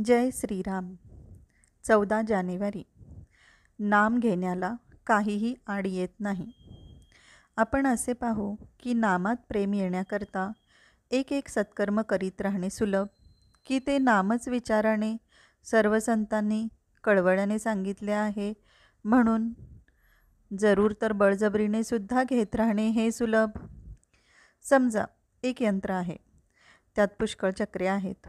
जय श्रीराम. 14 जानेवारी. नाम घेण्याला काहीही आड येत नाही. आपण असे पाहू की नामात प्रेम येण्याकरता एक एक सत्कर्म करीत राहणे सुलभ, की ते नामच विचाराने सर्व संतांनी कळवळ्याने सांगितले आहे म्हणून जरूर तर बळजबरीने सुद्धा घेत राहणे हे सुलभ. समजा एक यंत्र आहे, त्यात पुष्कळ चक्रे आहेत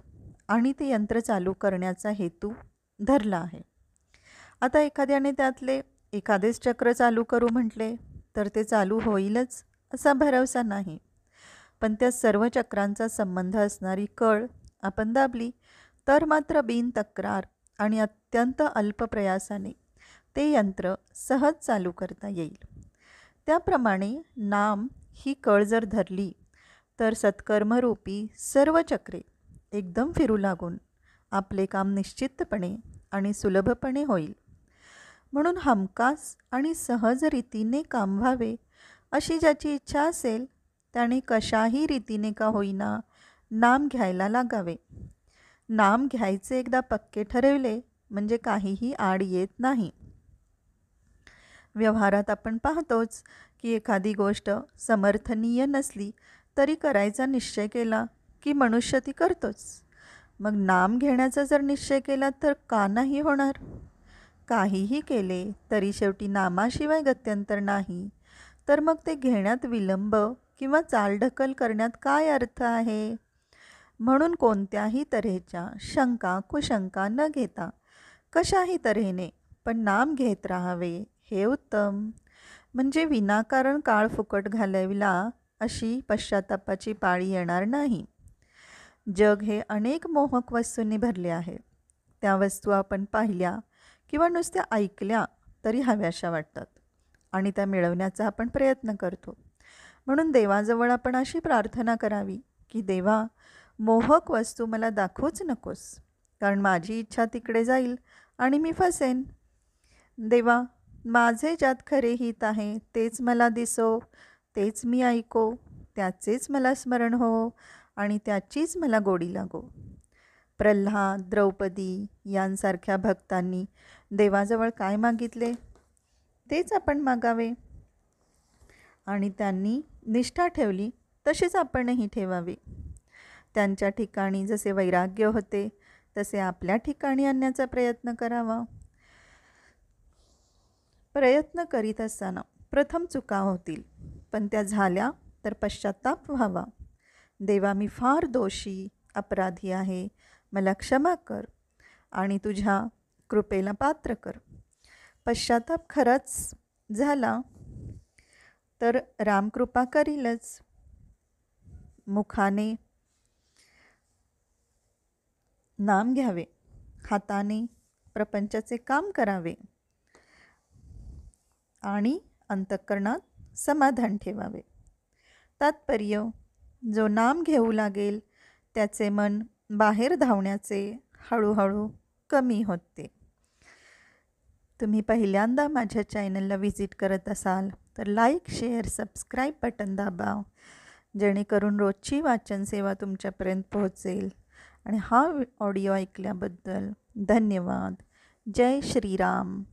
आणि ते यंत्र चालू करण्याचा हेतू धरला आहे. आता एखाद्याने त्यातले एखादेच चक्र चालू करू म्हटले तर ते चालू होईलच असा भरवसा नाही. पण त्या सर्व चक्रांचा संबंध असणारी कळ आपण दाबली तर मात्र बिन तक्रार आणि अत्यंत अल्प प्रयासाने ते यंत्र सहज चालू करता येईल. त्याप्रमाणे नाम ही कळ जर धरली तर सत्कर्मरूपी सर्व चक्रे एकदम फिरू लागून आपले काम निश्चितपणे आणि सुलभपणे होईल. म्हणून हमखास आणि सहज रीतीने काम व्हावे अशी ज्याची इच्छा असेल त्याने कशाही रीतीने का होईना नाम घ्यायला लागावे. नाम घ्यायचे एकदा पक्के ठरवले म्हणजे काहीही आड येत नाही. व्यवहारात आपण पाहतोच की एखादी गोष्ट समर्थनीय नसली तरी करायचा निश्चय केला की मनुष्य ती करतोच. मग नाम घेण्याचा जर निश्चय केला तर का नाही होणार? काहीही केले तरी शेवटी नामाशिवाय गत्यंतर नाही, तर मग ते घेण्यात विलंब किंवा चालढकल करण्यात काय अर्थ आहे? म्हणून कोणत्याही तऱ्हेच्या शंका कुशंका न घेता कशाही तऱ्हेने पण नाम घेत राहावे हे उत्तम. म्हणजे विनाकारण काळ फुकट घालविला अशी पश्चातापाची पाळी येणार नाही. जग हे अनेक मोहक वस्तूंनी भरले आहे. त्या वस्तू आपण पाहिल्या किंवा नुसत्या ऐकल्या तरी हव्याशा वाटतात आणि त्या मिळवण्याचा आपण प्रयत्न करतो. म्हणून देवाजवळ आपण अशी प्रार्थना करावी की देवा, मोहक वस्तू मला दाखवूच नकोस, कारण माझी इच्छा तिकडे जाईल आणि मी फसेन. देवा, माझे ज्यात खरे हित आहे तेच मला दिसो, तेच मी ऐको, त्याचेच मला स्मरण हो आणि त्याचीच मला गोडी लागो. प्रल्हाद, द्रौपदी यांसारख्या भक्तांनी देवाजवळ काय मागितले तेच आपण मागावे आणि त्यांनी निष्ठा ठेवली तशीच आपणही ठेवावी. त्यांच्या ठिकाणी जसे वैराग्य होते तसे आपल्या ठिकाणी आणण्याचा प्रयत्न करावा. प्रयत्न करीत असताना प्रथम चुका होतील, पण त्या झाल्या तर पश्चाताप व्हावा. देवा, मी फार दोषी अपराधी आहे, मला क्षमा कर आणि तुझ्या कृपेला पात्र कर. पश्चाताप खरंच झाला तर रामकृपा करीलच. मुखाने नाम घ्यावे, हाताने प्रपंचाचे काम करावे आणि अंतःकरणात समाधान ठेवावे. तात्पर्य, जो नाम घेऊ लागेल त्याचे मन बाहेर धावण्याचे हळूहळू कमी होते. तुम्ही पहिल्यांदा माझ्या चॅनलला व्हिजिट करत असाल तर लाईक, शेअर, सबस्क्राईब बटन दाबा, जेणेकरून रोजची वाचन सेवा तुमच्यापर्यंत पोहोचेल. आणि हा ऑडिओ ऐकल्याबद्दल धन्यवाद. जय श्रीराम.